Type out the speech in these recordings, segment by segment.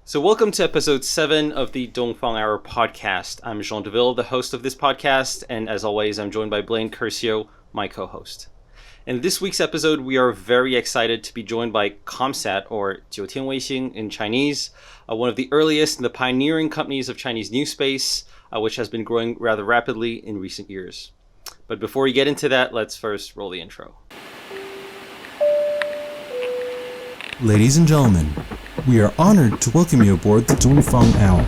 So welcome to episode 7 of the Dongfang Hour podcast. I'm Jean Deville, the host of this podcast, and as always, I'm joined by Blaine Curcio, my co-host. In this week's episode, we are very excited to be joined by Commsat, or 九天卫星 in Chinese, one of the earliest and the pioneering companies of Chinese new space, which has been growing rather rapidly in recent years. But before we get into that, let's first roll the intro. Ladies and gentlemen, we are honored to welcome you aboard the Dongfang Hour.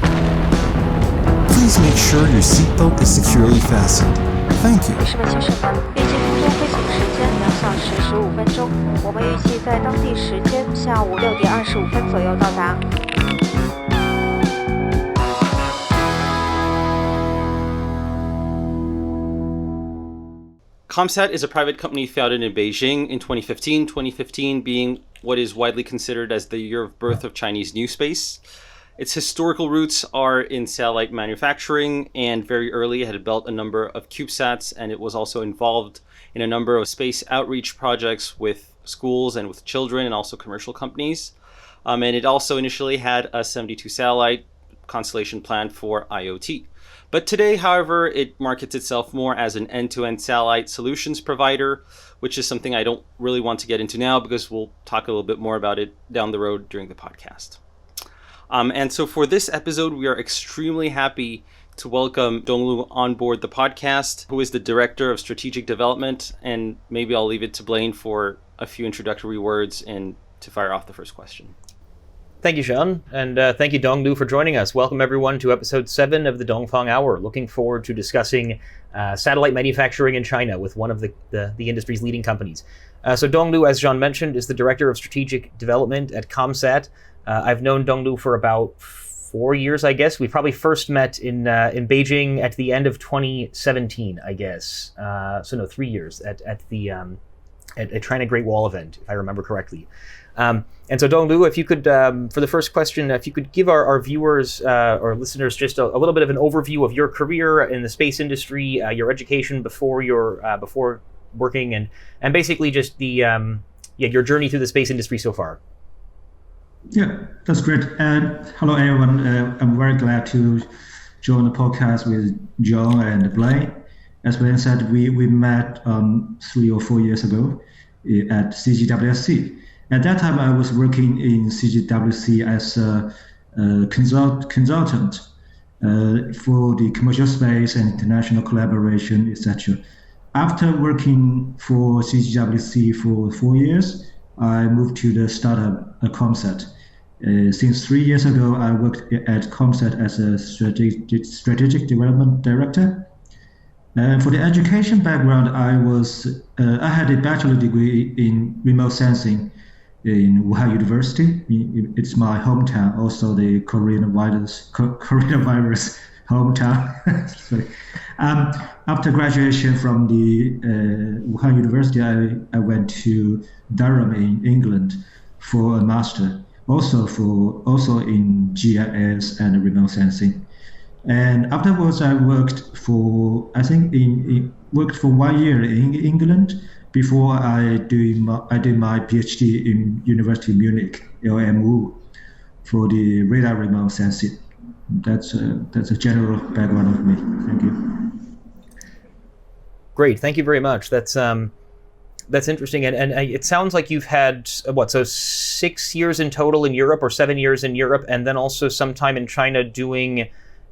Please make sure your seatbelt is securely fastened. Thank you. 女士们、先生们，预计空中飞行时间2小时15分钟，我们预计在当地时间下午6点25分左右到达。Commsat is a private company founded in Beijing in 2015 being what is widely considered as the year of birth of Chinese new space. Its historical roots are in satellite manufacturing, and very early it had built a number of CubeSats, and it was also involved in a number of space outreach projects with schools and with children and also commercial companies. And it also initially had a 72 satellite constellation planned for IoT. But today, however, it markets itself more as an end-to-end satellite solutions provider, which is something I don't really want to get into now because we'll talk a little bit more about it down the road during the podcast. And so for this episode, we are extremely happy to welcome Donglu on board the podcast, who is the Director of Strategic Development. And maybe I'll leave it to Blaine for a few introductory words and to fire off the first question. Thank you, Sean, and thank you, Donglu, for joining us. Welcome, everyone, to episode 7 of the Dongfang Hour. Looking forward to discussing satellite manufacturing in China with one of the industry's leading companies. So Donglu, as Sean mentioned, is the Director of Strategic Development at Commsat. I've known Donglu for about 4 years, I guess. We probably first met in Beijing at the end of 2017, I guess. 3 years at China Great Wall event, if I remember correctly. And so, Donglu, if you could, for the first question, if you could give our viewers or listeners just a little bit of an overview of your career in the space industry, your education before working, and basically just your journey through the space industry so far. Yeah, that's great. Hello, everyone. I'm very glad to join the podcast with John and Blaine. As Blaine said, we met 3 or 4 years ago at CGWSC. At that time, I was working in CGWC as a consultant for the commercial space and international collaboration, etc. After working for CGWC for 4 years, I moved to the startup Commsat. Since 3 years ago, I worked at Commsat as a strategic development director. For the education background, I had a bachelor degree in remote sensing in Wuhan University. It's my hometown, also the coronavirus hometown. Sorry. After graduation from the Wuhan University, I went to Durham in England for a master, also in GIS and remote sensing. And afterwards, I worked for 1 year in England before I did my PhD in University of Munich, LMU, for the radar remote sensing. That's a general background of me. Thank you. Great, thank you very much. That's interesting, and it sounds like you've had 6 years in total in Europe, or 7 years in Europe, and then also some time in China doing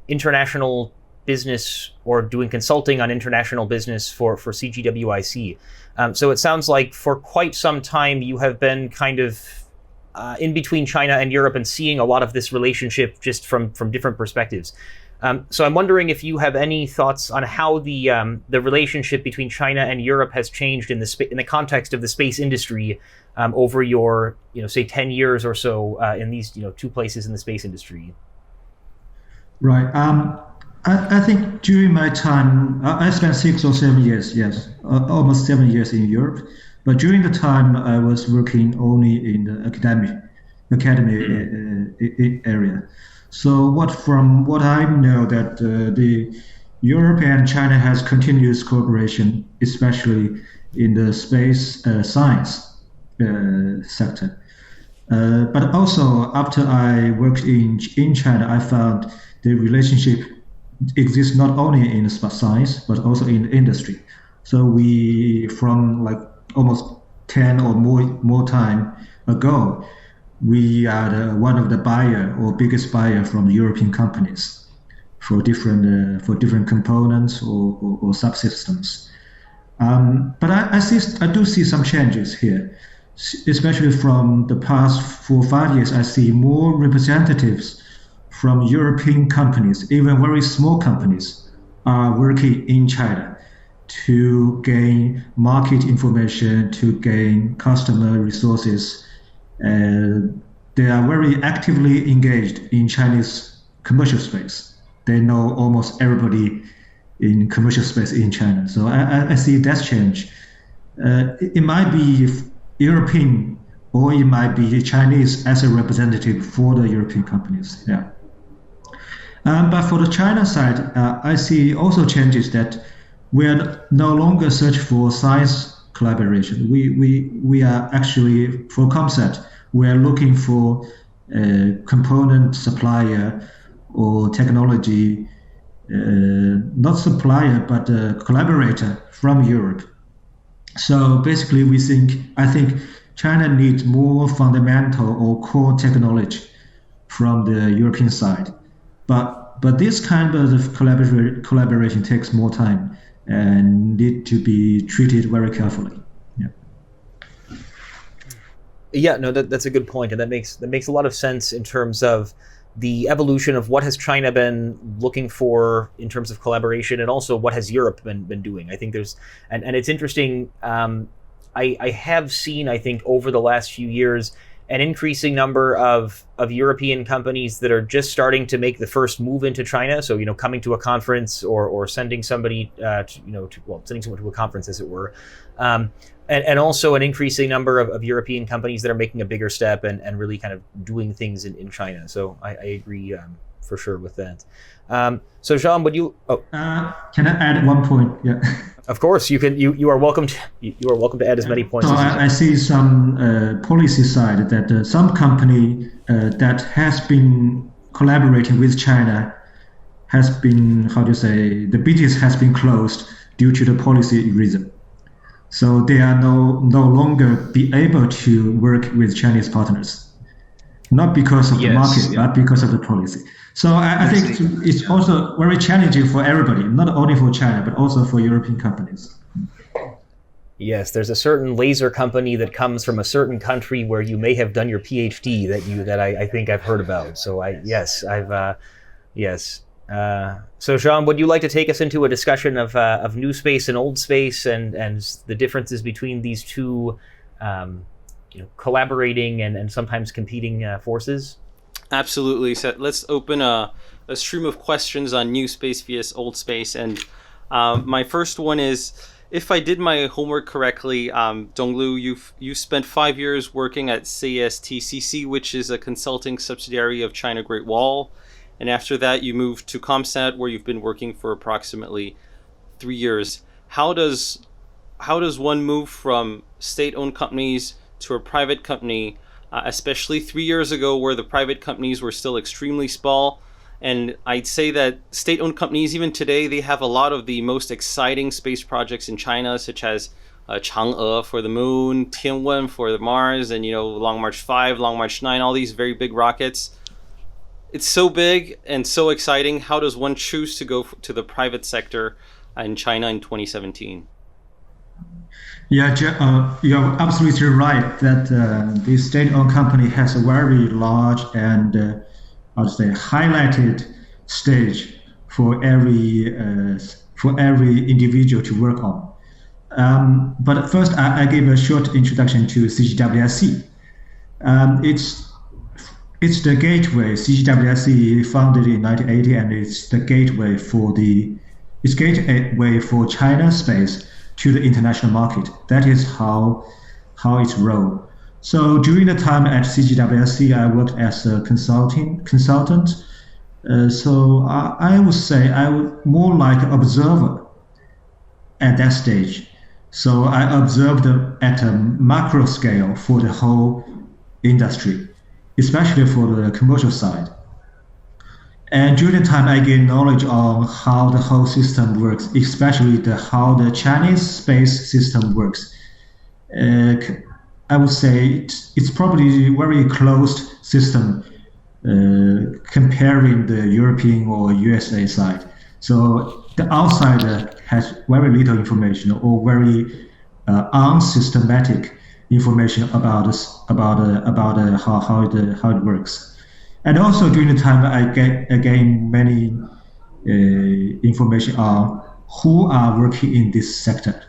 international business or doing consulting on international business for CGWIC. So it sounds like for quite some time you have been kind of in between China and Europe and seeing a lot of this relationship just from different perspectives. So I'm wondering if you have any thoughts on how the relationship between China and Europe has changed in the context of the space industry over your say 10 years or so in these two places in the space industry. Right. I think during my time, I spent 6 or 7 years, yes, almost 7 years in Europe. But during the time, I was working only in the academy area. So from what I know, that the Europe and China has continuous cooperation, especially in the space science sector. But also after I worked in China, I found the relationship exists not only in science but also in industry. So we, from like almost 10 or more time ago, we are one of the buyer or biggest buyer from European companies for different components or subsystems. But I do see some changes here, especially from the past 4 or 5 years. I see more representatives from European companies, even very small companies, are working in China to gain market information, to gain customer resources. They are very actively engaged in Chinese commercial space. They know almost everybody in commercial space in China. So I see that change. It might be European or it might be Chinese as a representative for the European companies. Yeah. But for the China side, I see also changes that we are no longer search for science collaboration. We are actually, for Commsat, we are looking for a component supplier or technology, not supplier, but a collaborator from Europe. So basically I think China needs more fundamental or core technology from the European side. But this kind of collaboration takes more time and need to be treated very carefully. Yeah. Yeah, no, that's a good point, and that makes a lot of sense in terms of the evolution of what has China been looking for in terms of collaboration, and also what has Europe been doing. I think there's and it's interesting. I have seen, I think, over the last few years, an increasing number of European companies that are just starting to make the first move into China. So, coming to a conference or sending somebody, sending someone to a conference, as it were. And also an increasing number of European companies that are making a bigger step and really kind of doing things in China. So I agree for sure with that. So Jean, would you? Oh, can I add one point? Yeah. Of course, you can. You are welcome to. You are welcome to add as many points. So as you can. I see some policy side that some company that has been collaborating with China has been, the business has been closed due to the policy reason. So they are no longer be able to work with Chinese partners, not because of the market, but because of the policy. So I think it's also very challenging for everybody, not only for China, but also for European companies. Yes, there's a certain laser company that comes from a certain country where you may have done your PhD that I think I've heard about. So So Jean, would you like to take us into a discussion of new space and old space and the differences between these two collaborating and sometimes competing forces? Absolutely. So let's open a stream of questions on new space vs old space. And my first one is, if I did my homework correctly, Donglu, you spent 5 years working at CSTCC, which is a consulting subsidiary of China Great Wall. And after that, you moved to Commsat, where you've been working for approximately 3 years. How does one move from state-owned companies to a private company, especially 3 years ago, where the private companies were still extremely small? And I'd say that state-owned companies, even today, they have a lot of the most exciting space projects in China, such as Chang'e for the moon, Tianwen for the Mars, and Long March 5, Long March 9, all these very big rockets. It's so big and so exciting. How does one choose to go to the private sector in China in 2017? Yeah, you're absolutely right that the state-owned company has a very large and highlighted stage for every individual to work on. But first, I gave a short introduction to CGWSC. It's the gateway. CGWSC founded in 1980, and it's the gateway for China space to the international market. That is how it's rolled. So during the time at CGWSC, I worked as a consultant. So I would say I was more like an observer at that stage. So I observed at a macro scale for the whole industry, especially for the commercial side. And during the time, I gained knowledge on how the whole system works, especially how the Chinese space system works. I would say it's probably a very closed system comparing the European or USA side. So the outsider has very little information or very unsystematic information about how it works. And also during the time, I gained many information on who are working in this sector,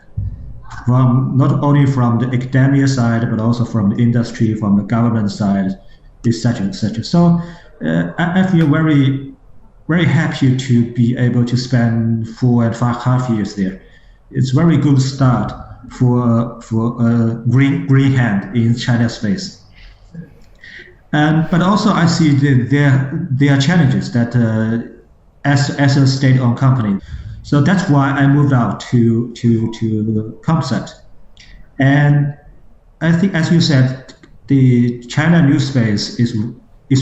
from not only from the academia side, but also from the industry, from the government side, etc., etc. So I feel very, very happy to be able to spend 4.5 years there. It's a very good start for a green hand in China space. But also I see there are challenges that as a state-owned company. So that's why I moved out to Commsat. And I think, as you said, the China news space is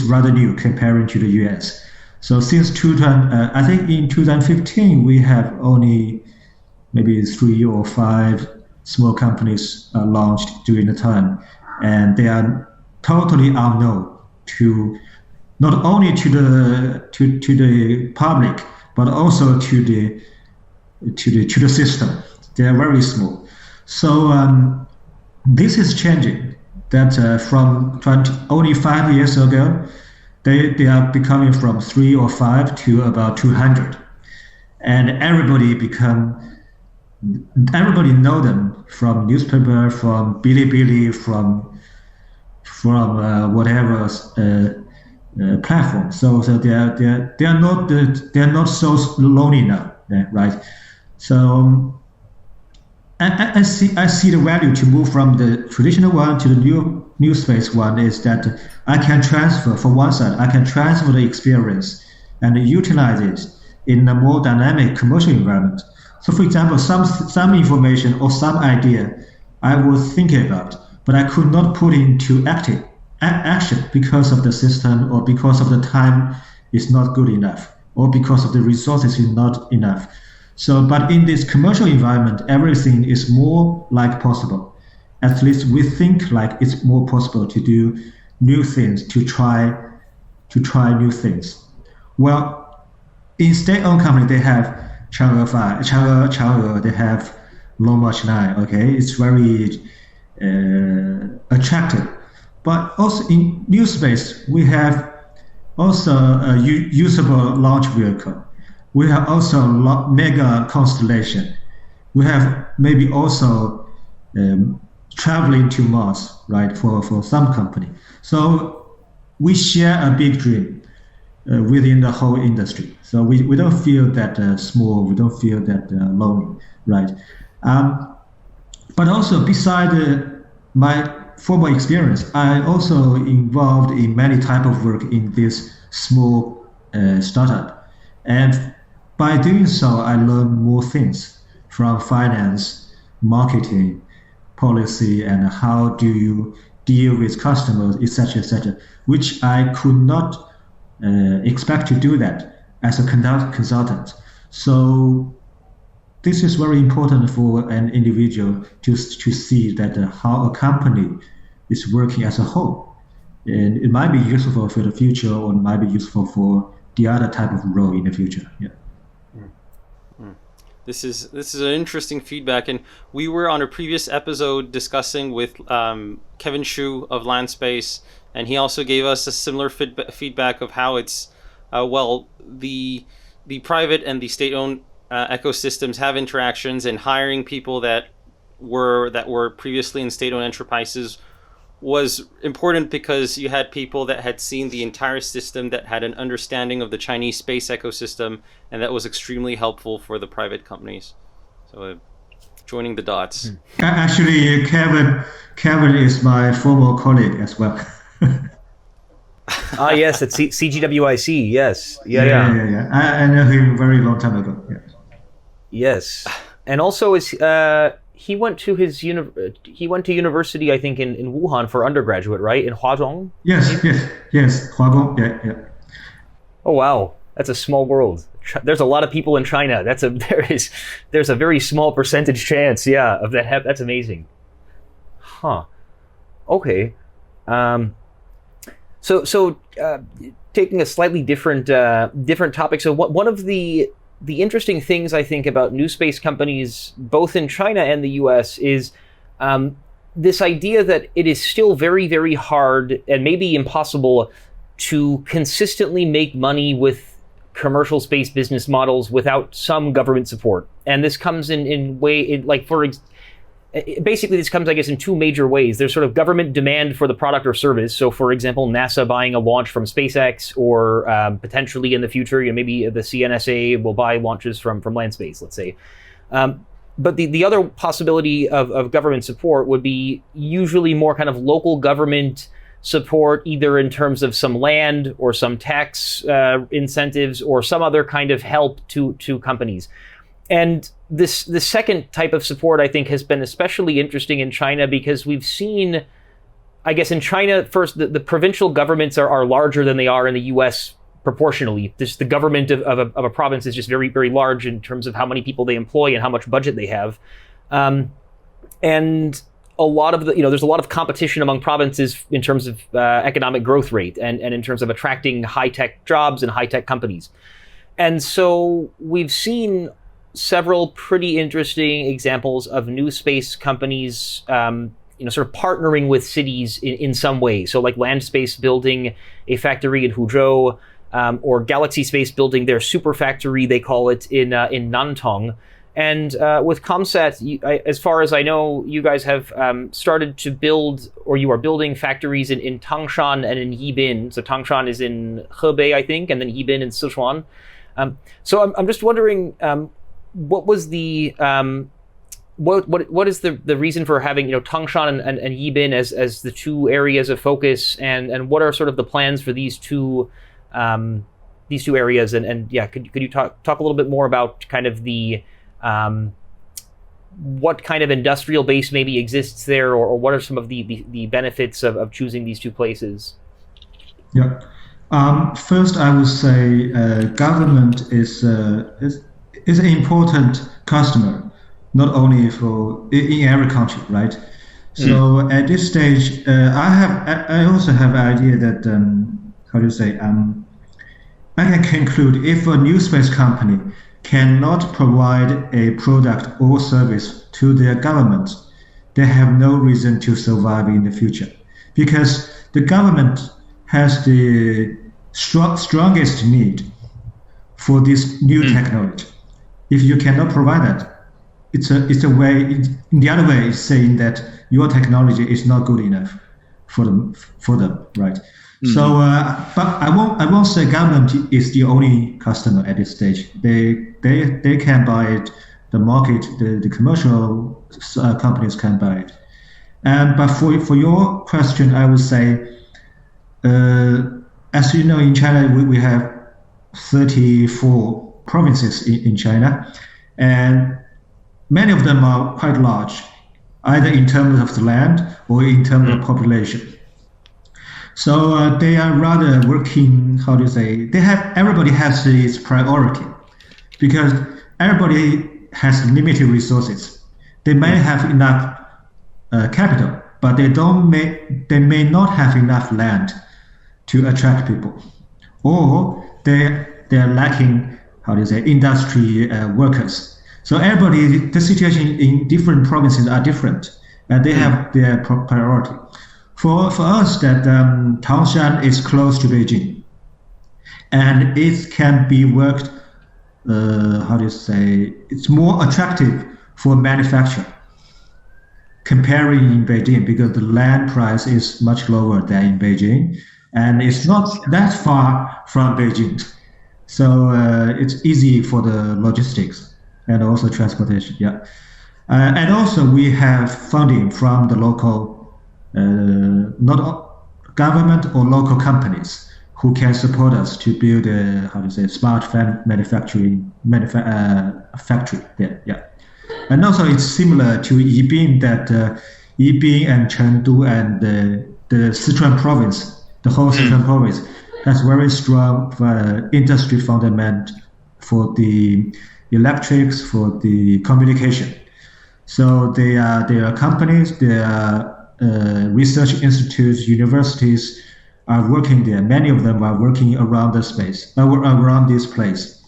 rather new comparing to the US. So since I think in 2015 we have only maybe 3 or 5 small companies launched during the time, and they are totally unknown to not only to the public but also to the system. They are very small. So this is changing. That from only 5 years ago, they are becoming from 3 or 5 to about 200, and everybody know them from newspaper, from Bilibili, from whatever platform. So they are not so lonely now, right? So I see the value to move from the traditional one to the new space one is that I can transfer, from one side, I can transfer the experience and utilize it in a more dynamic commercial environment. So for example, some information or some idea I was thinking about, but I could not put into action because of the system or because of the time is not good enough or because of the resources is not enough. So, but in this commercial environment, everything is more like possible. At least we think like it's more possible to do new things, to try new things. Well, in state-owned company, they have Chang'e, they have Long March 9. Okay, it's very attractive. But also in new space, we have also a usable launch vehicle. We have also mega constellation. We have maybe also traveling to Mars, right, for some company. So we share a big dream within the whole industry. So we don't feel that small, we don't feel that lonely, right? But also beside my former experience, I also involved in many type of work in this small startup. And by doing so, I learned more things from finance, marketing, policy, and how do you deal with customers, etc., which I could not expect to do that as a consultant. So this is very important for an individual to see that how a company is working as a whole. And it might be useful for the future, or it might be useful for the other type of role in the future. Yeah. This is an interesting feedback, and we were on a previous episode discussing with Kevin Shu of Landspace, and he also gave us a similar feedback of how it's the private and the state-owned ecosystems have interactions, and hiring people that were previously in state-owned enterprises was important because you had people that had seen the entire system, that had an understanding of the Chinese space ecosystem, and that was extremely helpful for the private companies. So joining the dots. Actually, Kevin is my former colleague as well. Yes, at CGWIC, yes. Yeah. I know him very long time ago. Yeah. Yes. And also, he went to university, I think, in Wuhan for undergraduate, right? In Huazhong? Yes, Huagong, yeah. Oh, wow. That's a small world. There's a lot of people in China. There's a very small percentage chance, of that. That's amazing. Huh. Okay. So taking a slightly different topic. So one of the interesting things I think about new space companies, both in China and the US, is this idea that it is still very, very hard and maybe impossible to consistently make money with commercial space business models without some government support. And this comes basically this comes, I guess, in two major ways. There's sort of government demand for the product or service. So, for example, NASA buying a launch from SpaceX, or potentially in the future, maybe the CNSA will buy launches from land space, let's say. But the other possibility of government support would be usually more kind of local government support, either in terms of some land or some tax incentives or some other kind of help to companies. And the second type of support, I think, has been especially interesting in China, because we've seen, I guess, in China, first, the provincial governments are larger than they are in the US proportionally. The government of a province is just very, very large in terms of how many people they employ and how much budget they have. And a lot of there's a lot of competition among provinces in terms of economic growth rate and in terms of attracting high-tech jobs and high-tech companies. And so we've seen several pretty interesting examples of new space companies, sort of partnering with cities in some way. So like Land Space building a factory in Huzhou, or Galaxy Space building their super factory, they call it, in Nantong. And with Commsat, as far as I know, you guys have started to build, or you are building factories in Tangshan and in Yibin. So Tangshan is in Hebei, I think, and then Yibin in Sichuan. So I'm just wondering, what was the what is the reason for having Tangshan and Yibin as the two areas of focus, and what are sort of the plans for these two areas? And could you talk a little bit more about kind of the what kind of industrial base maybe exists there, or what are some of the benefits of choosing these two places? Yeah. First, I would say government is an important customer, not only in every country, right? So at this stage, I also have an idea that I can conclude, if a new space company cannot provide a product or service to their government, they have no reason to survive in the future, because the government has the strongest need for this new technology. If you cannot provide that, it's a way. In the other way, it's saying that your technology is not good enough for them, right? Mm-hmm. So, but I won't say government is the only customer at this stage. They can buy it. The market, the commercial companies can buy it. But for your question, I would say, as you know, in China we have 34 provinces in China, and many of them are quite large, either in terms of the land or in terms of population. So they are rather working, everybody has its priority, because everybody has limited resources. They may have enough capital, but they may not have enough land to attract people, or they're lacking industry workers. So the situation in different provinces are different, and they have their priority. For us, that Tangshan is close to Beijing, and it can be worked. It's more attractive for manufacturing comparing in Beijing, because the land price is much lower than in Beijing, and it's not that far from Beijing. So it's easy for the logistics and also transportation. Yeah, and also we have funding from the local, not government or local companies, who can support us to build a smart manufacturing factory there. Yeah. And also it's similar to Yibin, that Yibin and Chengdu and the Sichuan province, the whole Sichuan province, has very strong industry fundament for the electrics, for the communication. So they are companies, they are research institutes, universities are working there. Many of them are working around the space, around this place.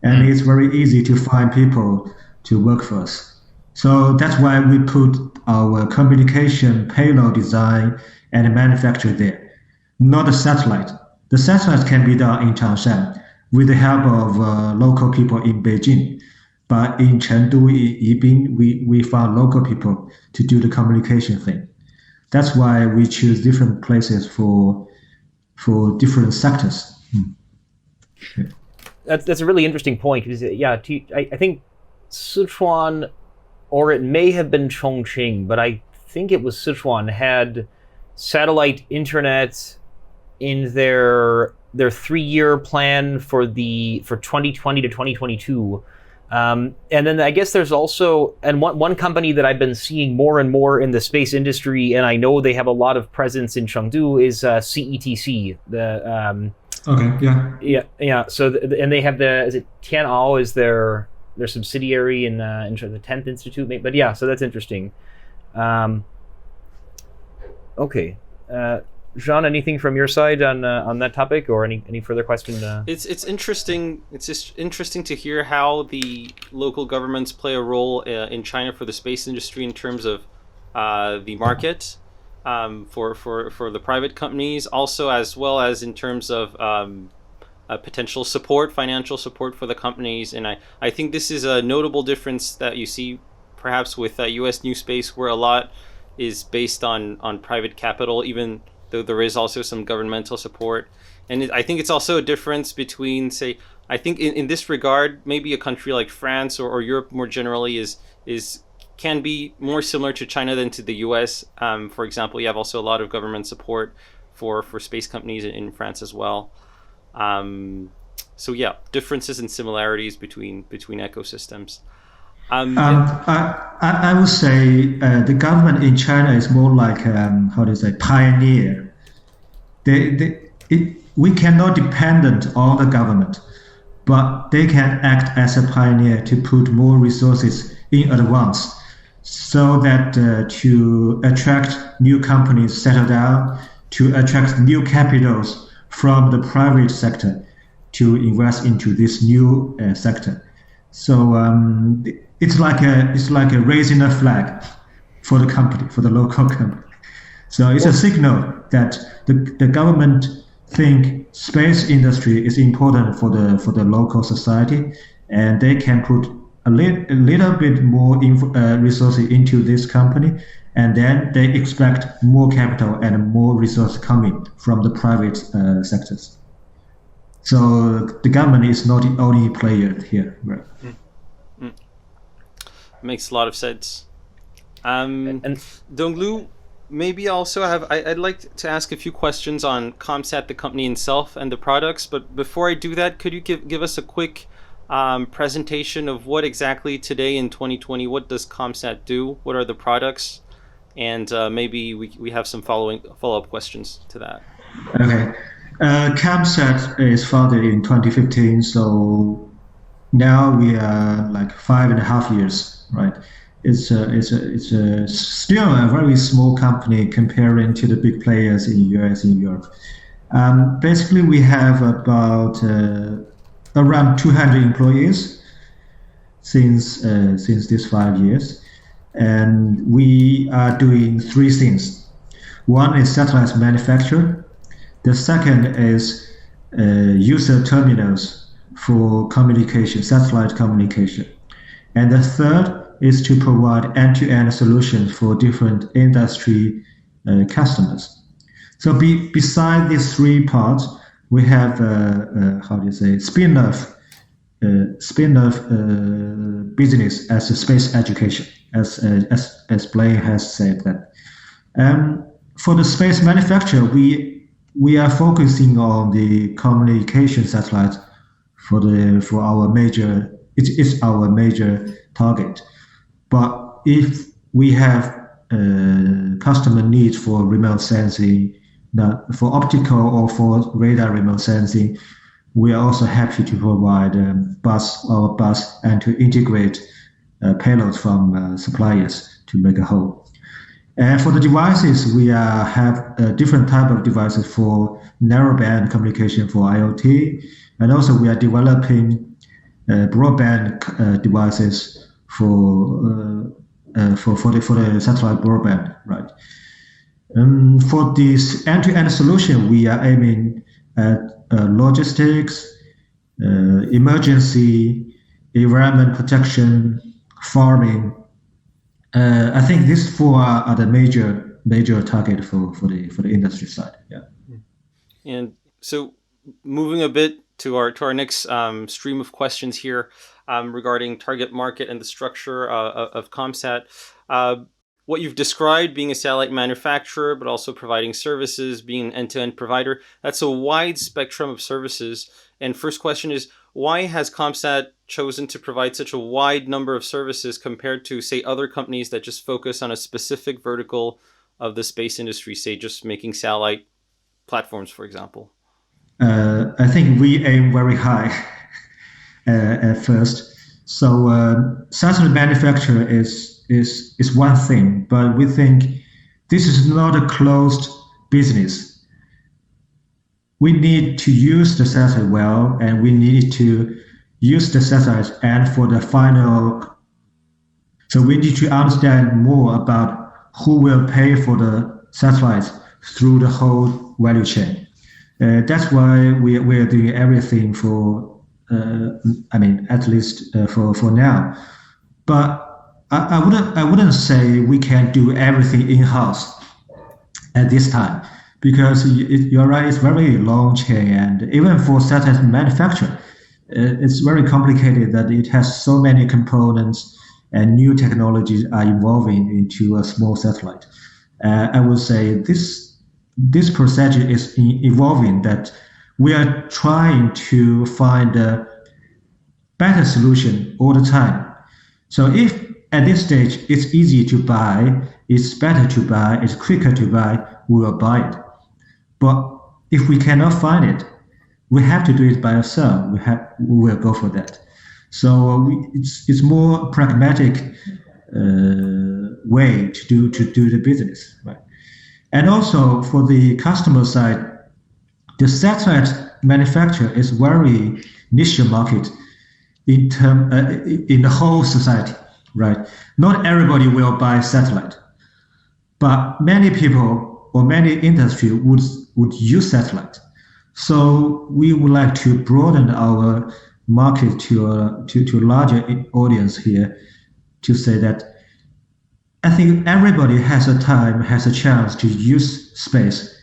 And it's very easy to find people to work for us. So that's why we put our communication payload design and manufacture there, not a satellite. The satellite can be done in Changshan with the help of local people in Beijing. But in Chengdu, Yibin, we found local people to do the communication thing. That's why we choose different places for different sectors. Okay. That's a really interesting point. I think Sichuan, or it may have been Chongqing, but I think it was Sichuan, had satellite internet in their 3-year plan for 2020 to 2022. And then I guess there's also, and one company that I've been seeing more and more in the space industry, and I know they have a lot of presence in Chengdu, is CETC. Yeah. So and they have is it Tianao is their subsidiary in the 10th Institute. But yeah, so that's interesting. Okay. Jean, anything from your side on that topic, or any further question? It's interesting. It's just interesting to hear how the local governments play a role in China for the space industry in terms of the market for the private companies, also as well as in terms of potential support, financial support for the companies. And I think this is a notable difference that you see perhaps with U.S. new space, where a lot is based on private capital, even though there is also some governmental support. And I think it's also a difference between, say, I think in this regard, maybe a country like France or Europe more generally can be more similar to China than to the US. For example, you have also a lot of government support for space companies in France as well. So yeah, differences and similarities between ecosystems. I would say the government in China is more like pioneer. We cannot dependent on the government, but they can act as a pioneer to put more resources in advance, so that to attract new companies settle down, to attract new capitals from the private sector to invest into this new sector. So it's like a raising a flag for the company, for the local company. So it's a signal that the government think space industry is important for the local society, and they can put a little bit more resources into this company, and then they expect more capital and more resources coming from the private sectors. So the government is not the only player here, right? Makes a lot of sense. And Donglu, maybe also I'd like to ask a few questions on Commsat, the company itself, and the products. But before I do that, could you give us a quick presentation of what exactly today in 2020, what does Commsat do? What are the products? And maybe we have some follow-up questions to that. Okay. Commsat is founded in 2015, so now we are like 5.5 years, right? It's still a very small company comparing to the big players in US and Europe. Basically, we have about around 200 employees since these 5 years, and we are doing 3 things. One is satellite manufacture. The second is user terminals for communication, satellite communication. And the third is to provide end-to-end solutions for different industry customers. So beside these 3 parts, we have spin-off business as a space education, as Blaine has said that. For the space manufacture, we are focusing on the communication satellite for our major. It's our major target. But if we have customer needs for remote sensing, for optical or for radar remote sensing, we are also happy to provide our bus and to integrate payloads from suppliers to make a whole. And for the devices, we have a different type of devices for narrowband communication for IoT, and also we are developing broadband devices for the satellite broadband, right? For this end-to-end solution, we are aiming at logistics, emergency, environment protection, farming. I think these four are the major target for the industry side. Yeah. And so, moving a bit to our next stream of questions here regarding target market and the structure of Commsat. What you've described, being a satellite manufacturer, but also providing services, being an end-to-end provider, that's a wide spectrum of services. And first question is, why has Commsat chosen to provide such a wide number of services compared to, say, other companies that just focus on a specific vertical of the space industry, say just making satellite platforms, for example? I think we aim very high at first. So satellite manufacture is one thing, but we think this is not a closed business. We need to use the satellite well, and we need to use the satellite and for the final. So we need to understand more about who will pay for the satellites through the whole value chain. That's why we are doing everything for, at least for now. But I wouldn't say we can do everything in-house at this time, because you're right, it's very long chain, and even for satellite manufacture, it's very complicated that it has so many components and new technologies are evolving into a small satellite. I would say this procedure is evolving, that we are trying to find a better solution all the time. So if at this stage it's easy to buy, it's better to buy, it's quicker to buy, we will buy it. But if we cannot find it, we have to do it by ourselves. We will go for that. So it's more pragmatic way to do the business, right? And also for the customer side, the satellite manufacturer is very niche market in the whole society, right? Not everybody will buy satellite, but many people or many industry would use satellite. So we would like to broaden our market to a larger audience here, to say that I think everybody has a chance to use space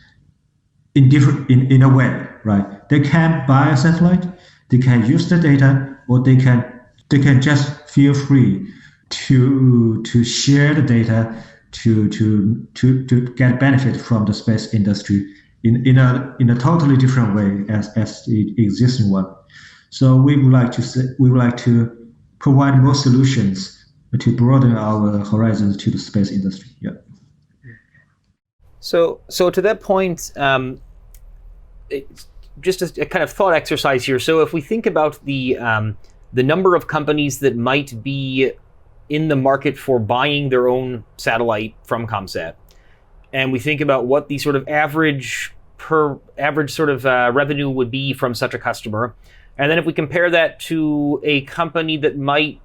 in a way, right? They can buy a satellite, they can use the data, or they can just feel free to share the data to get benefit from the space industry in a totally different way as the existing one. So we would like to provide more solutions to broaden our horizons to the space industry. Yeah. So to that point, just a kind of thought exercise here. So if we think about the number of companies that might be in the market for buying their own satellite from Commsat, and we think about what the sort of average sort of revenue would be from such a customer, and then if we compare that to a company that might,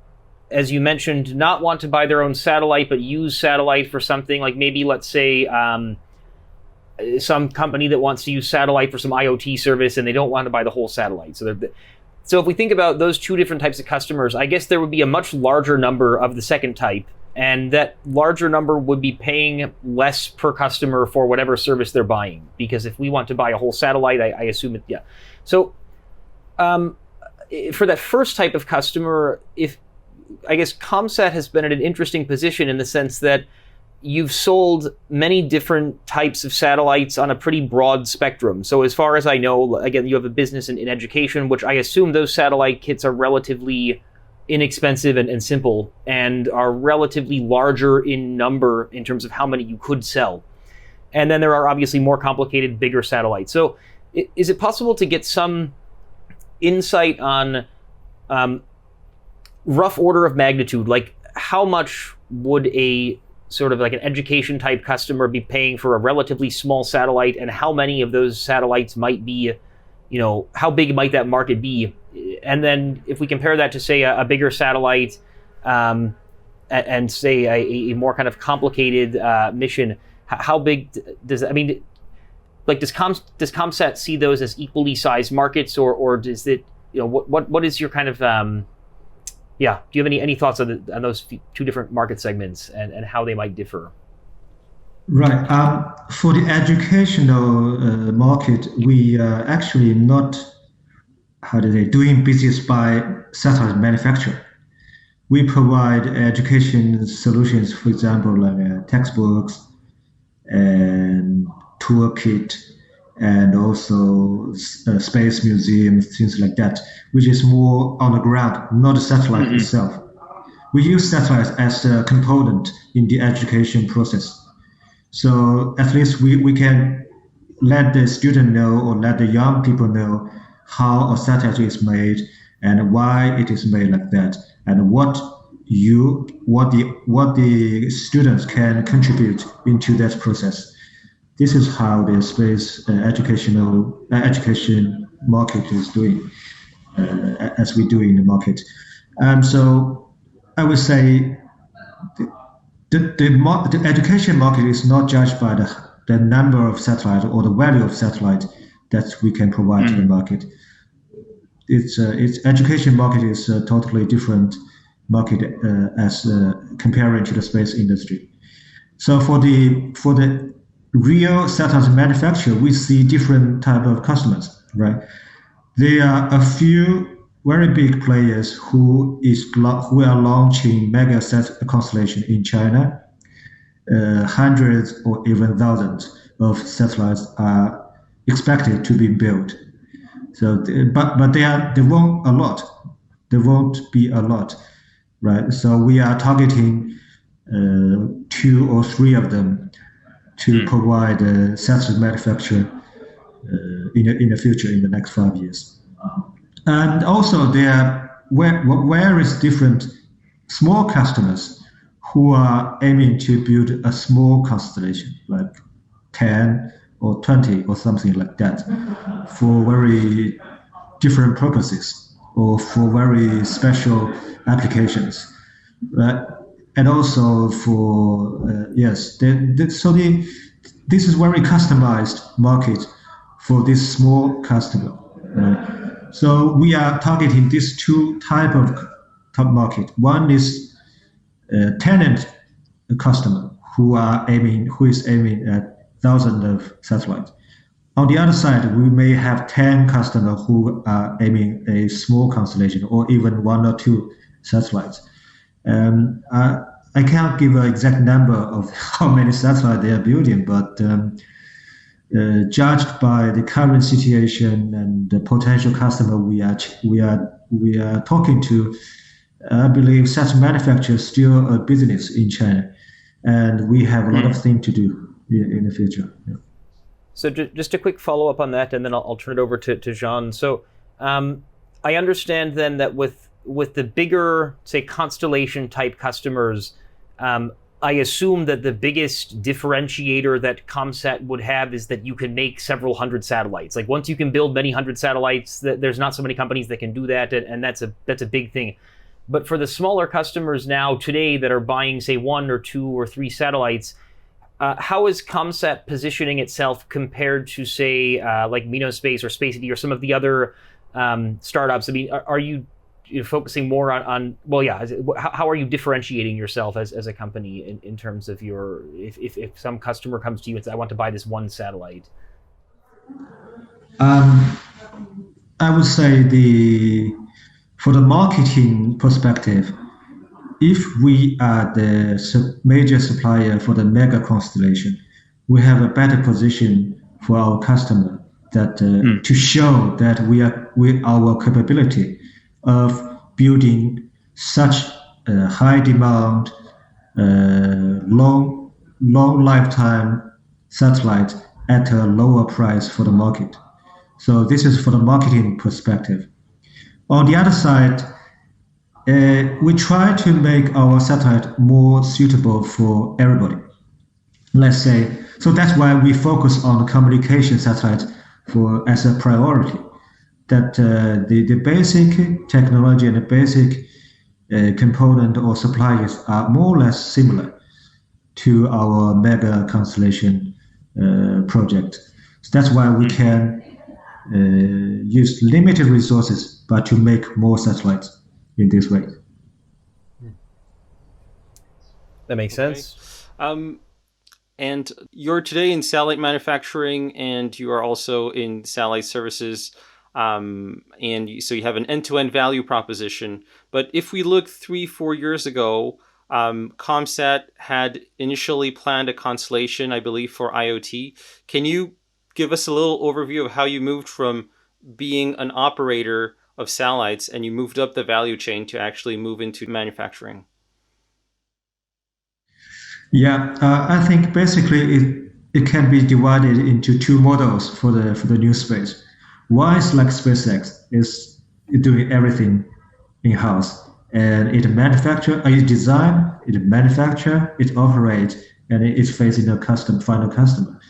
as you mentioned, not want to buy their own satellite, but use satellite for something like maybe, let's say, some company that wants to use satellite for some IoT service and they don't want to buy the whole satellite. So if we think about those two different types of customers, I guess there would be a much larger number of the second type, and that larger number would be paying less per customer for whatever service they're buying. Because if we want to buy a whole satellite, I assume it, yeah. So for that first type of customer, I guess Commsat has been in an interesting position in the sense that you've sold many different types of satellites on a pretty broad spectrum. So as far as I know, again, you have a business in education, which I assume those satellite kits are relatively inexpensive and simple, and are relatively larger in number in terms of how many you could sell. And then there are obviously more complicated, bigger satellites. So is it possible to get some insight on rough order of magnitude, like how much would a sort of like an education type customer be paying for a relatively small satellite, and how many of those satellites might be, how big might that market be? And then if we compare that to, say, a bigger satellite and say a more kind of complicated mission, how big does that, does Commsat see those as equally sized markets, or does it, what is your kind of, do you have any thoughts on those two different market segments and how they might differ? Right. For the educational market, we are actually not, doing business by satellite manufacturer. We provide education solutions, for example, like textbooks and toolkit, and also space museums, things like that, which is more on the ground, not the satellite itself. We use satellites as a component in the education process. So at least we can let the student know, or let the young people know, how a satellite is made and why it is made like that, and what the students can contribute into that process. This is how the space education market is doing, as we do in the market. So I would say the education market is not judged by the number of satellites or the value of satellite that we can provide to the market. Its education market is a totally different market as comparing to the space industry. So for the real satellite manufacturer, we see different type of customers, right? There are a few very big players who are launching mega constellation in China. Hundreds or even thousands of satellites are expected to be built. So, but they won't be a lot, right? So we are targeting 2 or 3 of them to provide a satellite manufacturer in the future, in the next 5 years. And also there are various different small customers who are aiming to build a small constellation, like 10 or 20 or something like that, for very different purposes or for very special applications. And also for, this is very customized market for this small customer. So we are targeting these 2 type of top market. One is tenant customer who is aiming at thousands of satellites. On the other side, we may have 10 customers who are aiming a small constellation, or even 1 or 2 satellites. I can't give an exact number of how many satellites they are building, but judged by the current situation and the potential customer we are talking to, I believe satellite manufacture is still a business in China, and we have a lot of things to do in the future. Yeah. So just a quick follow up on that, and then I'll turn it over to Jean. So I understand then that with the bigger, say, constellation type customers, I assume that the biggest differentiator that Commsat would have is that you can make several hundred satellites. Like once you can build many hundred satellites, there's not so many companies that can do that, and that's a big thing. But for the smaller customers now today that are buying, say, 1 or 2 or 3 satellites, how is Commsat positioning itself compared to, say, like Minospace or SpaceD or some of the other startups? I mean, are you focusing more on how are you differentiating yourself as a company in terms of your, if some customer comes to you and says, I want to buy this 1 satellite? I would say for the marketing perspective, if we are the major supplier for the mega constellation, we have a better position for our customer to show that our capability of building such high demand, long lifetime satellite at a lower price for the market. So this is for the marketing perspective. On the other side, we try to make our satellite more suitable for everybody. Let's say, so that's why we focus on communication satellite for as a priority. That the basic technology and the basic component or suppliers are more or less similar to our mega constellation project. So that's why we can use limited resources, but to make more satellites in this way. That makes sense. And you're today in satellite manufacturing, and you are also in satellite services. So you have an end-to-end value proposition. But if we look 3-4 years ago, Commsat had initially planned a constellation, I believe, for IoT. Can you give us a little overview of how you moved from being an operator of satellites and you moved up the value chain to actually move into manufacturing? Yeah, I think basically it can be divided into two models for the new space. One is like SpaceX is doing everything in-house, and it design, it manufacture, it operate, and it's facing a final customer.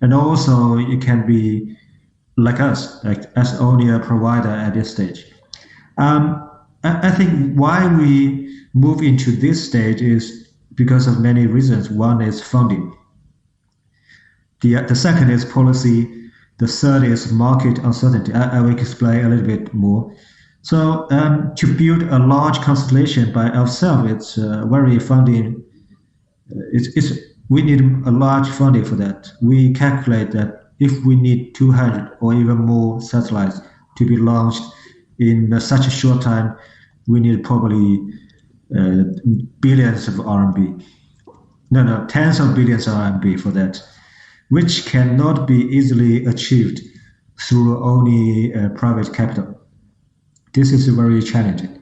And also it can be like us, like as only a provider at this stage. I think why we move into this stage is because of many reasons. One is funding. The second is policy. The third is market uncertainty. I will explain a little bit more. So to build a large constellation by ourselves, it's very funding. We need a large funding for that. We calculate that if we need 200 or even more satellites to be launched in such a short time, we need probably billions of RMB. No, tens of billions of RMB for that, which cannot be easily achieved through only private capital. This is very challenging.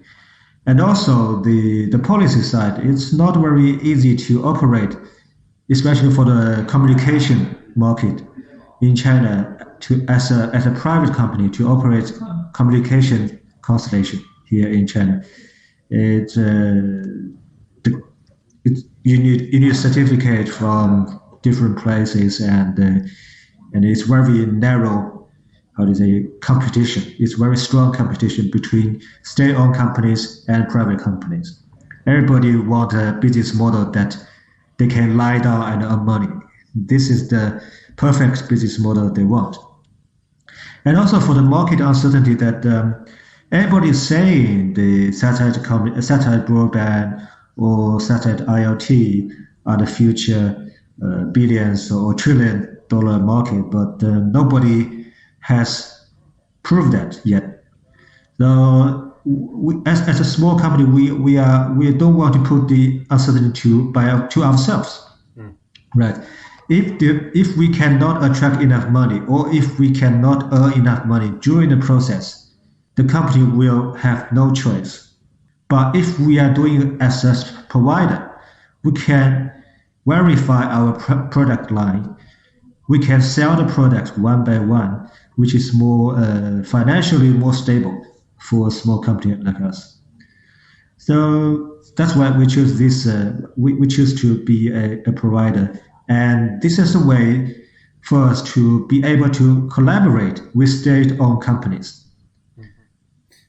And also the policy side, it's not very easy to operate, especially for the communication market in China, as a private company to operate communication constellation here in China. You need a certificate from different places, and it's very narrow. Competition? It's very strong competition between state-owned companies and private companies. Everybody wants a business model that they can lie down and earn money. This is the perfect business model they want. And also for the market uncertainty that everybody is saying the satellite broadband or satellite IoT are the future billions or trillion-dollar market, but nobody has proved that yet. So as a small company, we don't want to put the uncertainty to ourselves, right? If we cannot attract enough money, or if we cannot earn enough money during the process, the company will have no choice. But if we are doing as a provider, we can verify our product line. We can sell the product one by one, which is more financially more stable for a small company like us. So that's why we choose this. We choose to be a provider, and this is a way for us to be able to collaborate with state-owned companies.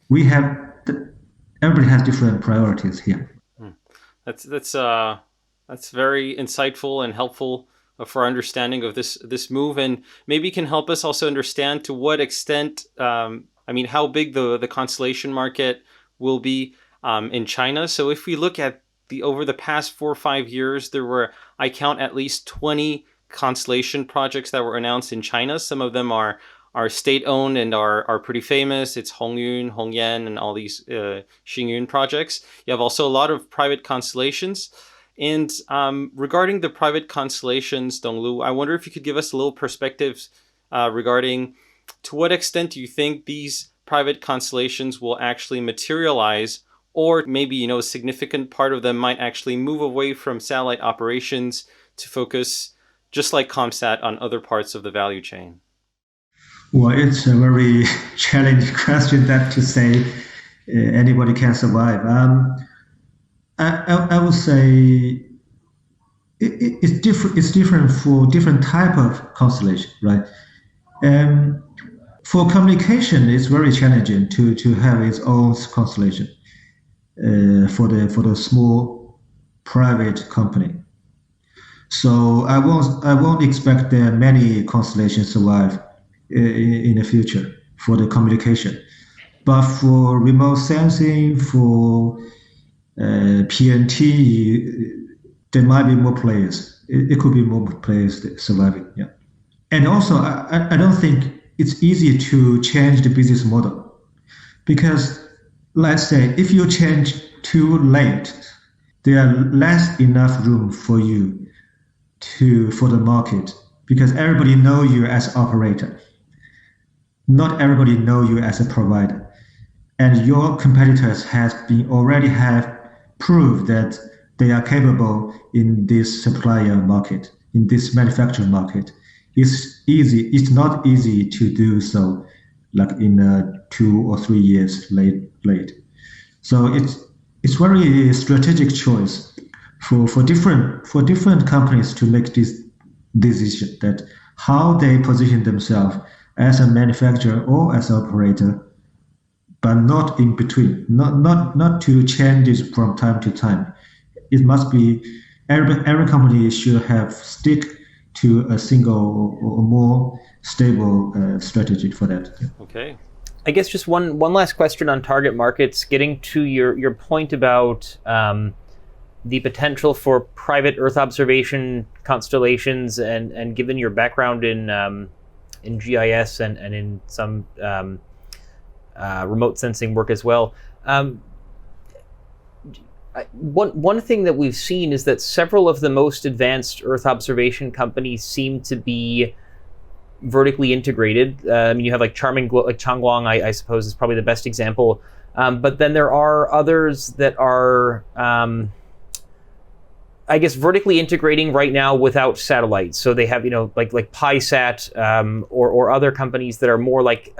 Everybody has different priorities here. That's very insightful and helpful for our understanding of this move, and maybe can help us also understand to what extent, how big the constellation market will be in China. So if we look at over the past 4 or 5 years, I count at least 20 constellation projects that were announced in China. Some of them are state-owned and are pretty famous. It's Hongyun, Hongyan, and all these Xingyun projects. You have also a lot of private constellations. And regarding the private constellations, Donglu, I wonder if you could give us a little perspective regarding to what extent do you think these private constellations will actually materialize or maybe, a significant part of them might actually move away from satellite operations to focus, just like Commsat, on other parts of the value chain? Well, it's a very challenging question that to say anybody can survive. I would say it's different. It's different for different type of constellation, right? For communication, it's very challenging to have its own constellation for the small private company. So I won't expect that many constellations survive in the future for the communication. But for remote sensing, for PNT, there might be more players. It could be more players surviving. Yeah, and also I don't think it's easy to change the business model because let's say if you change too late, there are less enough room for you for the market because everybody know you as operator. Not everybody know you as a provider, and your competitors already have proved that they are capable in this supplier market, in this manufacturer market. It's not easy to do so, like in 2 or 3 years late. So it's very strategic choice for different companies to make this decision that how they position themselves as a manufacturer or as an operator, but not in between, not to change it from time to time. It must be every company should have stick to a single or more stable strategy for that. Okay. I guess just one last question on target markets, getting to your point about the potential for private Earth observation constellations, and given your background in GIS and in some remote sensing work as well. One thing that we've seen is that several of the most advanced Earth observation companies seem to be vertically integrated. You have like Changguang, I suppose, is probably the best example. But then there are others that are, I guess, vertically integrating right now without satellites. So they have, like PiSat or other companies that are more like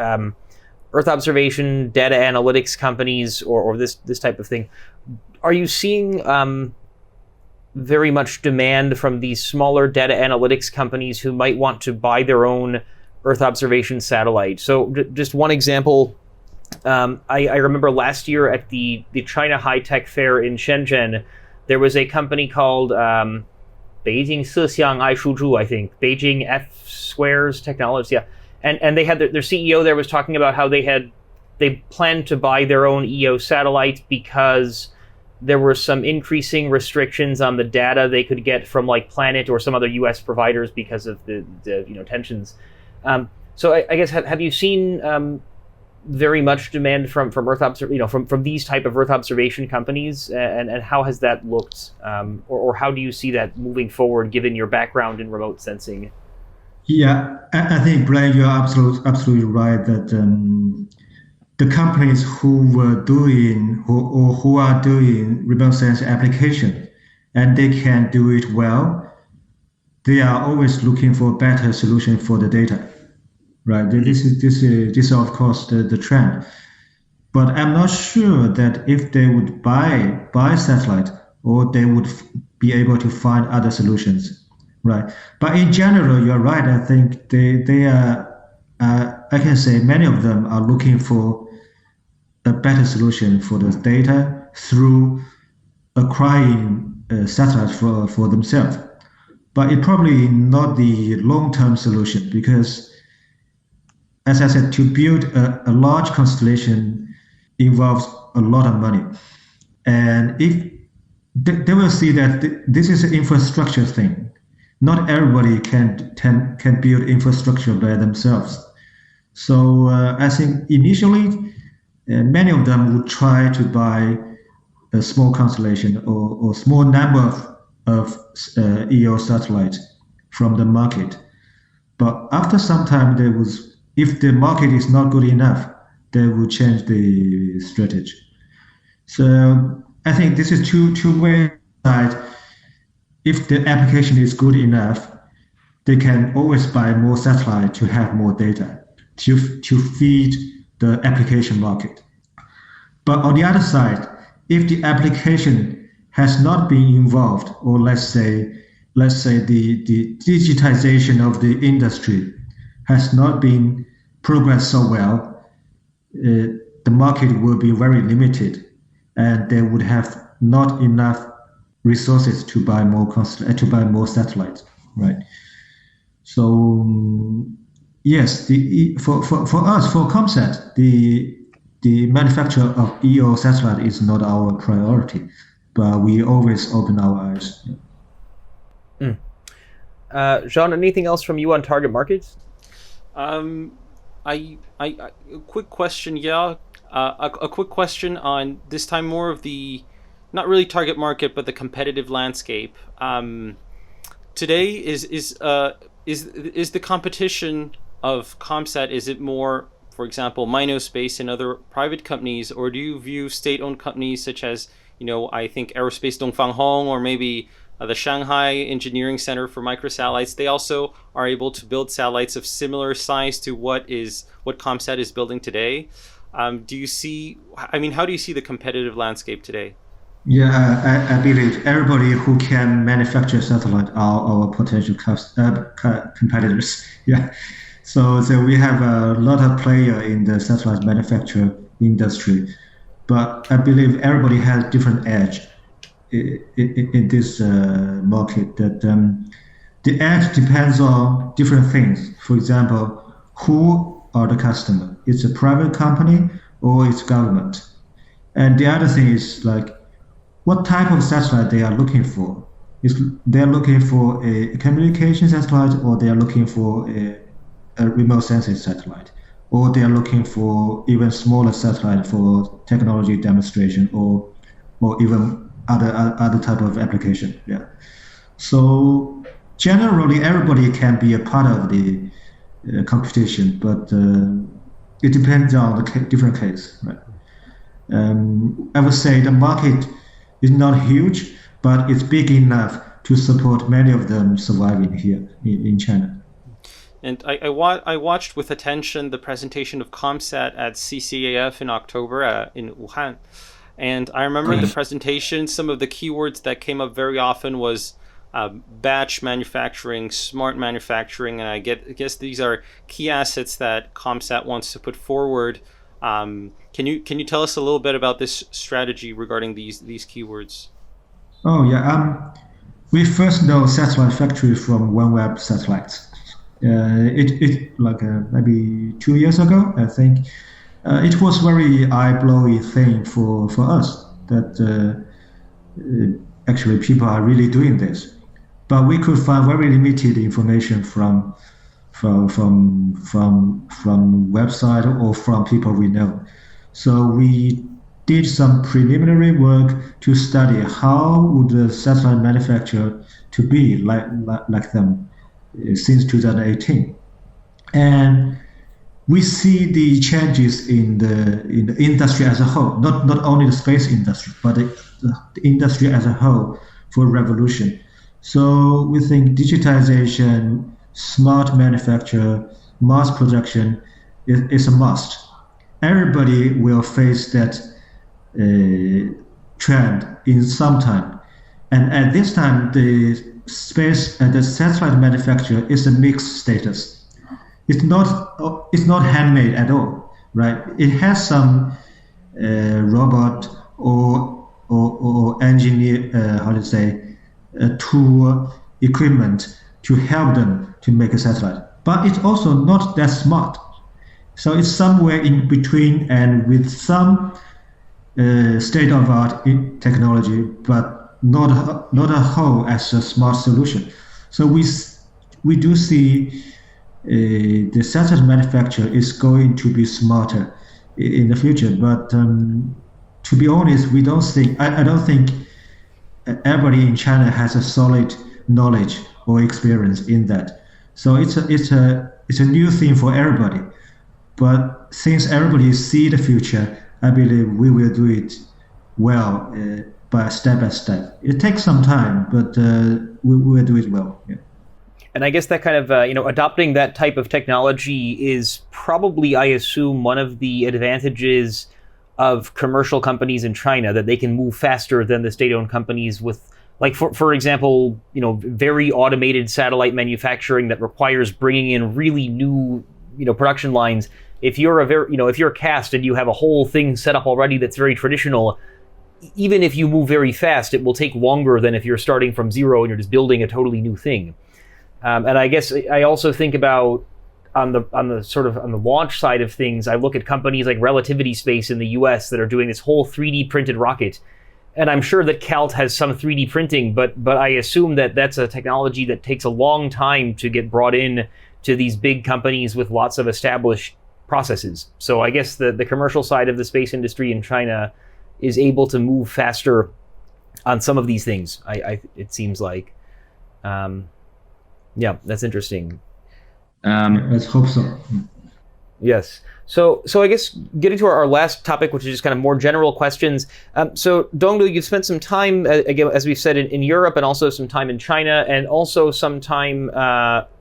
Earth observation, data analytics companies, or this type of thing. Are you seeing very much demand from these smaller data analytics companies who might want to buy their own Earth observation satellite? So just one example, I remember last year at the China High Tech Fair in Shenzhen, there was a company called Beijing Sixiang Aishuzhu, I think, Beijing F Squares Technologies, yeah. And they had their CEO there was talking about how they planned to buy their own EO satellite because there were some increasing restrictions on the data they could get from like Planet or some other U.S. providers because of the tensions. So I guess have you seen very much demand from Earth from these type of Earth observation companies, and how has that looked, or how do you see that moving forward given your background in remote sensing? Yeah, I think, Brian, you're absolutely right that the companies who are doing remote sensing application and they can do it well, they are always looking for a better solution for the data, right? This is of course the trend. But I'm not sure that if they would buy satellite or they would be able to find other solutions. Right, but in general, you're right. I think they are. I can say many of them are looking for a better solution for the data through acquiring satellites for themselves. But it probably not the long-term solution because, as I said, to build a large constellation involves a lot of money, and if they will see that this is an infrastructure thing. Not everybody can build infrastructure by themselves. So I think initially, many of them would try to buy a small constellation or small number of EO satellites from the market. But after some time, if the market is not good enough, they will change the strategy. So I think this is two ways. If the application is good enough, they can always buy more satellite to have more data to feed the application market. But on the other side, if the application has not been involved, or let's say the digitization of the industry has not been progressed so well, the market will be very limited, and they would have not enough resources to buy more satellites, right? So yes, for us, for Commsat, the manufacture of EO satellite is not our priority, but we always open our eyes. Jean, anything else from you on target markets? A quick question, a quick question on this time more of the, not really target market, but the competitive landscape. Today is the competition of Commsat, is it more, for example, Minospace and other private companies, or do you view state-owned companies such as, I think Aerospace Dongfang Hour, or maybe the Shanghai Engineering Center for Microsatellites, they also are able to build satellites of similar size to what Commsat is building today. How do you see the competitive landscape today? Yeah, I believe everybody who can manufacture satellite are our potential competitors. Yeah, so we have a lot of players in the satellite manufacture industry, but I believe everybody has different edge in this market. That the edge depends on different things. For example, who are the customer? It's a private company or it's government, and the other thing is like, what type of satellite they are looking for. They're looking for a communication satellite, or they are looking for a remote sensing satellite, or they are looking for even smaller satellite for technology demonstration, or even other type of application. Yeah. So generally, everybody can be a part of the competition, but it depends on the different case. Right. I would say the market is not huge, but it's big enough to support many of them surviving here in China. And I watched with attention the presentation of Commsat at CCAF in October in Wuhan. And I remember in the presentation, some of the keywords that came up very often was batch manufacturing, smart manufacturing, and I guess these are key assets that Commsat wants to put forward. Can you tell us a little bit about this strategy regarding these keywords? Oh yeah, we first know satellite factory from OneWeb satellites. It like maybe 2 years ago, I think. It was very eye-blowing thing for us that actually people are really doing this, but we could find very limited information from website or from people we know. So we did some preliminary work to study how would the satellite manufacturer to be like them since 2018, and we see the changes in the industry as a whole, not only the space industry, but the industry as a whole for revolution. So we think digitization, smart manufacture, mass production is a must. Everybody will face that trend in some time, and at this time, the space and the satellite manufacture is a mixed status. It's not handmade at all, right? It has some robot or engineer tool equipment to help them to make a satellite, but it's also not that smart. So it's somewhere in between, and with some state-of-art technology, but not a whole as a smart solution. So we do see the satellite manufacturer is going to be smarter in the future. But to be honest, I don't think everybody in China has a solid knowledge or experience in that. So it's a new thing for everybody. But since everybody see the future, I believe we will do it well by step. It takes some time, but we will do it well. Yeah. And I guess that kind of, adopting that type of technology is probably, I assume, one of the advantages of commercial companies in China, that they can move faster than the state-owned companies with, like, for example, very automated satellite manufacturing that requires bringing in really new, production lines. If you're if you're a cast and you have a whole thing set up already that's very traditional, even if you move very fast, it will take longer than if you're starting from zero and you're just building a totally new thing. And I guess I also think about on the launch side of things, I look at companies like Relativity Space in the US that are doing this whole 3D printed rocket. And I'm sure that CALT has some 3D printing, but I assume that that's a technology that takes a long time to get brought in to these big companies with lots of established processes. So I guess the commercial side of the space industry in China is able to move faster on some of these things. It seems like, that's interesting. Let's hope so. Yes. So I guess getting to our last topic, which is just kind of more general questions. So Donglu, you've spent some time, again, as we've said, in Europe, and also some time in China, and also some time,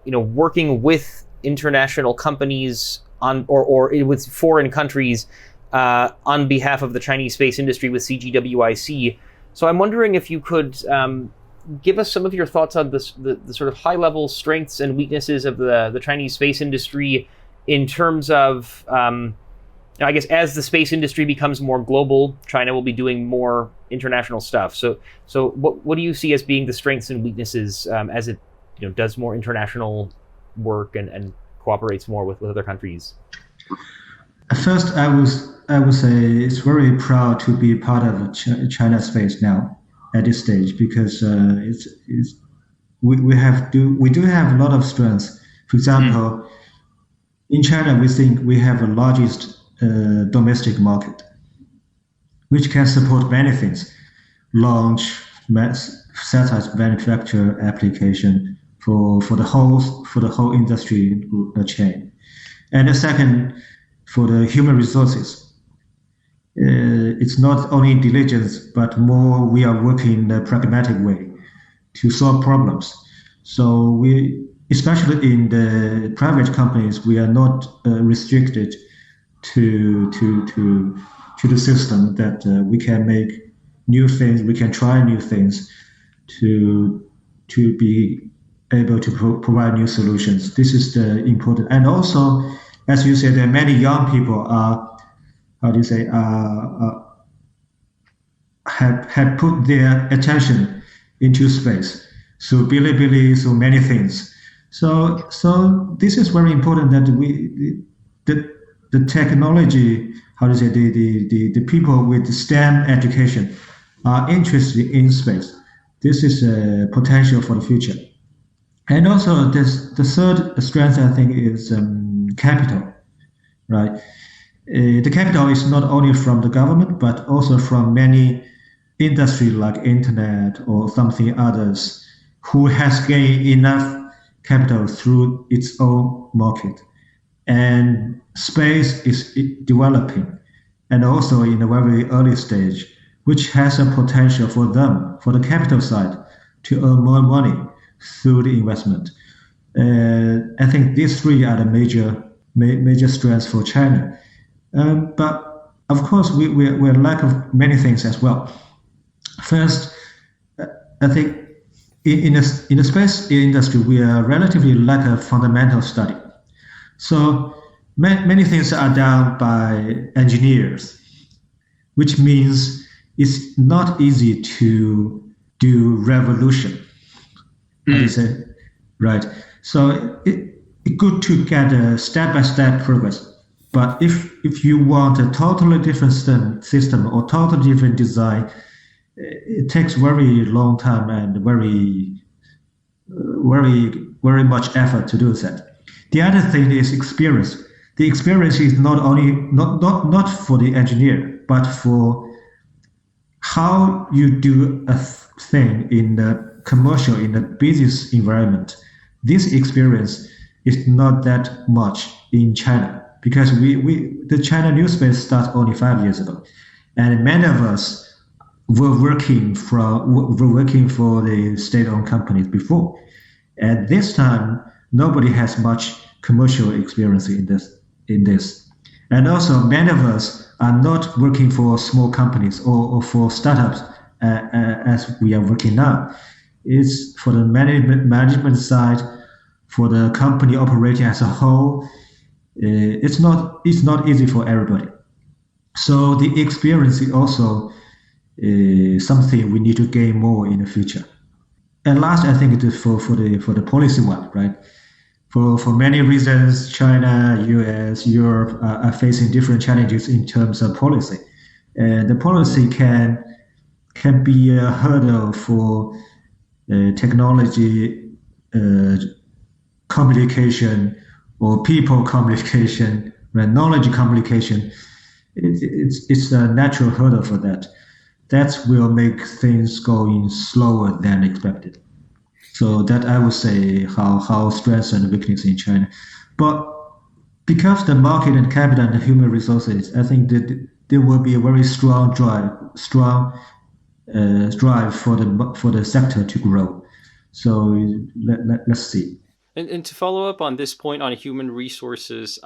working with international companies with foreign countries on behalf of the Chinese space industry with CGWIC. So I'm wondering if you could give us some of your thoughts on the sort of high-level strengths and weaknesses of the Chinese space industry in terms of, I guess, as the space industry becomes more global, China will be doing more international stuff. So what do you see as being the strengths and weaknesses as it does more international work and cooperates more with other countries? First, I would say it's very proud to be part of China Space now at this stage, because we do have a lot of strengths. For example, in China, we think we have the largest domestic market, which can support many things: launch, satellite manufacture application for the whole industry chain. And the second, for the human resources. It's not only diligence, but more we are working in a pragmatic way to solve problems. So especially in the private companies, we are not restricted to the system, that we can make new things, we can try new things to be able to provide new solutions. This is the important. And also, as you said, there are many young people have put their attention into space. So Bilibili, so many things. So this is very important, that the technology, the people with STEM education are interested in space. This is a potential for the future. And also the third strength, I think, is capital, right? The capital is not only from the government, but also from many industry like internet or something others, who has gained enough capital through its own market. And space is developing, and also in a very early stage, which has a potential for them, for the capital side, to earn more money through the investment. I think these three are the major strengths for China. But of course, we're lack of many things as well. First, I think in the space industry, we are relatively lack of fundamental study. So many things are done by engineers, which means it's not easy to do revolution. How do you say? Right. So it's good to get a step-by-step progress. But if you want a totally different system or totally different design, it takes very long time and very much effort to do that. The other thing is experience. The experience is not for the engineer, but for how you do a thing in the commercial, in the business environment. This experience is not that much in China, because the China new space started only 5 years ago, and many of us were working for the state-owned companies before. At this time, nobody has much commercial experience in this. And also, many of us are not working for small companies or for startups as we are working now. It's for the management side, for the company operating as a whole. It's not easy for everybody. So the experience is also something we need to gain more in the future. And last, I think it is for the policy one, right? For many reasons, China, US, Europe are facing different challenges in terms of policy. And the policy can be a hurdle for technology communication or people communication, right? Knowledge communication. It's a natural hurdle for that. That will make things going slower than expected. So that I would say how strengths and weakness in China. But because the market and capital and the human resources, I think that there will be a very strong drive for the sector to grow. So let's see. And to follow up on this point on human resources,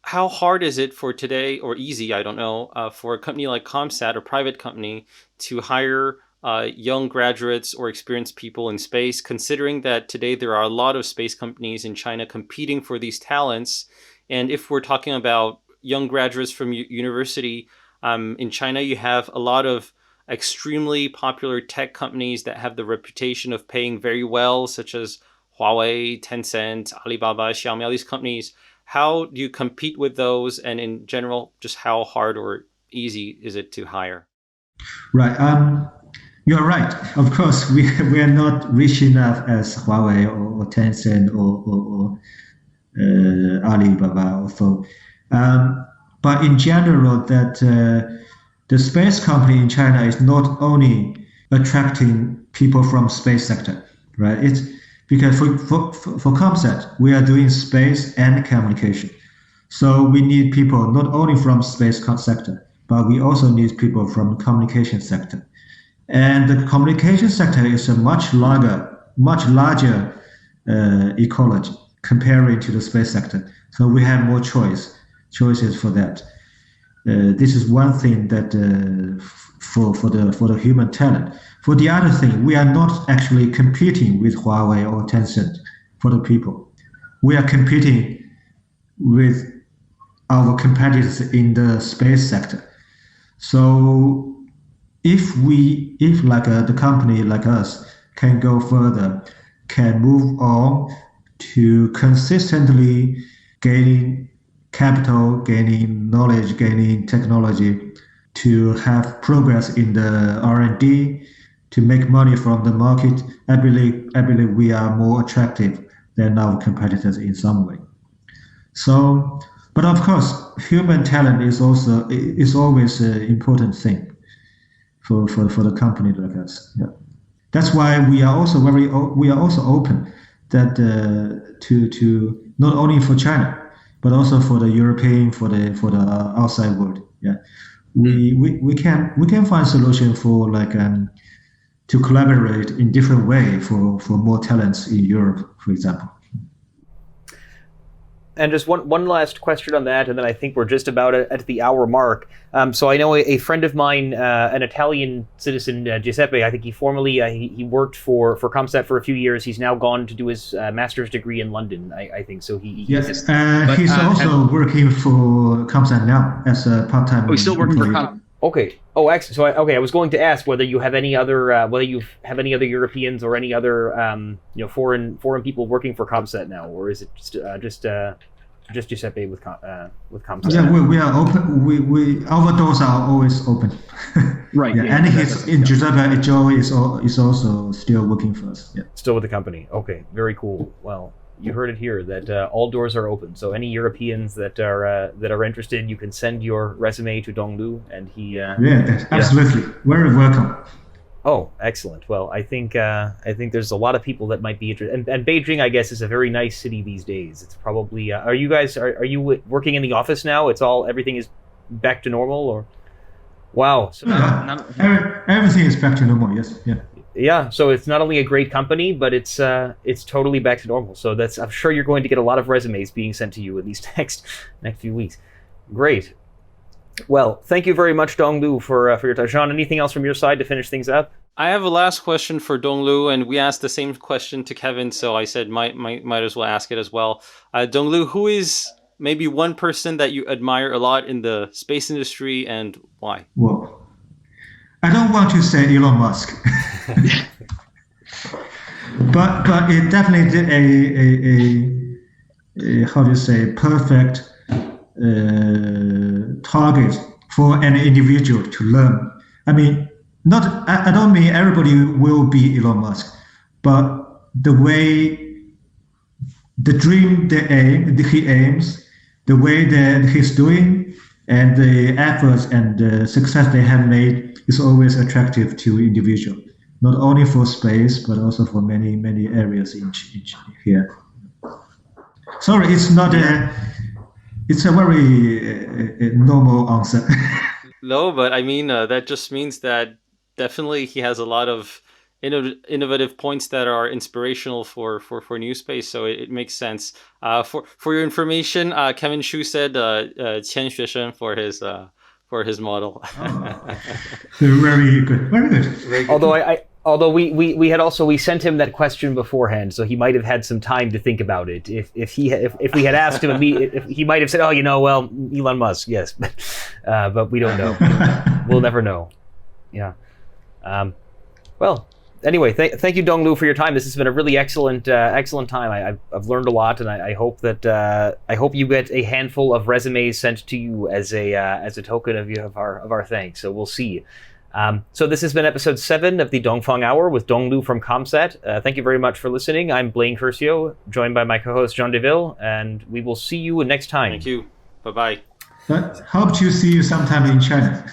how hard is it for today, or easy, I don't know, for a company like Commsat, a private company, to hire young graduates or experienced people in space, considering that today there are a lot of space companies in China competing for these talents? And if we're talking about young graduates from university, in China, you have a lot of extremely popular tech companies that have the reputation of paying very well, such as Huawei, Tencent, Alibaba, Xiaomi, all these companies. How do you compete with those? And in general, just how hard or easy is it to hire? Right. You're right. Of course, we are not rich enough as Huawei or Tencent or Alibaba. Also, but in general, that the space company in China is not only attracting people from space sector, right? It's because for Commsat, we are doing space and communication. So we need people not only from space sector, but we also need people from the communication sector. And the communication sector is a much larger ecology comparing to the space sector. So we have more choices for that. This is one thing that for the human talent. For the other thing, we are not actually competing with Huawei or Tencent for the people. We are competing with our competitors in the space sector. So if the company like us can go further, can move on to consistently gaining capital, gaining knowledge, gaining technology, to have progress in the R&D, to make money from the market, I believe we are more attractive than our competitors in some way. So, but of course, human talent is always an important thing for the company like us. Yeah. That's why we are also open that to not only for China, but also for the European, for the outside world. Yeah, we can find solution for to collaborate in different way for more talents in Europe, for example. And just one last question on that, and then I think we're just about at the hour mark. So I know a friend of mine, an Italian citizen, Giuseppe, I think he worked for Commsat for a few years. He's now gone to do his master's degree in London, I think. So yes, he's also working for Commsat now as a part-time. Oh, he's still working for Commsat. Okay. Oh, excellent. So I was going to ask whether you have any other Europeans or any other foreign people working for Commsat now, or is it just Giuseppe with Commsat? Yeah, we are open. Our doors are always open. Right. Yeah, and Giuseppe Joe is also still working for us. Yeah. Still with the company. Okay. Very cool. Well, you heard it here that all doors are open. So any Europeans that are interested, you can send your resume to Donglu, and he. Absolutely. Very welcome. Oh, excellent. Well, I think there's a lot of people that might be interested, and Beijing, I guess, is a very nice city these days. It's probably. Are you guys working in the office now? Everything is back to normal, or? Wow. So, Everything is back to normal. Yes. Yeah. yeah. So it's not only a great company, but it's totally back to normal. So I'm sure you're going to get a lot of resumes being sent to you in these next few weeks. Great. Well, thank you very much, Donglu, for your time. Jean, anything else from your side to finish things up? I have a last question for Donglu, and we asked the same question to Kevin, so I said might as well ask it as well. Donglu, who is maybe one person that you admire a lot in the space industry, and why? Well, I don't want to say Elon Musk, but it definitely did a how do you say, perfect target for an individual to learn. I mean, I don't mean everybody will be Elon Musk, but the way, the dream he aims, the way that he's doing, and the efforts and the success they have made is always attractive to individual, not only for space, but also for many, many areas in here. Sorry, it's not it's a very normal answer. No, but I mean, that just means that definitely he has a lot of innovative points that are inspirational for new space, so it makes sense. For your information, Kevin Shu said 签学生 for his model. Very good, very good. Although we sent him that question beforehand, so he might have had some time to think about it. If we had asked him, he might have said, "Oh, well, Elon Musk, yes," but we don't know. We'll never know. Yeah. Well, anyway, thank you, Donglu, for your time. This has been a really excellent time. I've learned a lot, and I hope that I hope you get a handful of resumes sent to you as a token of our thanks. So we'll see. So this has been episode 7 of the Dongfang Hour with Donglu from Commsat. Thank you very much for listening. I'm Blaine Curcio, joined by my co-host Jean Deville, and we will see you next time. Thank you. Bye-bye. Hope to see you sometime in China.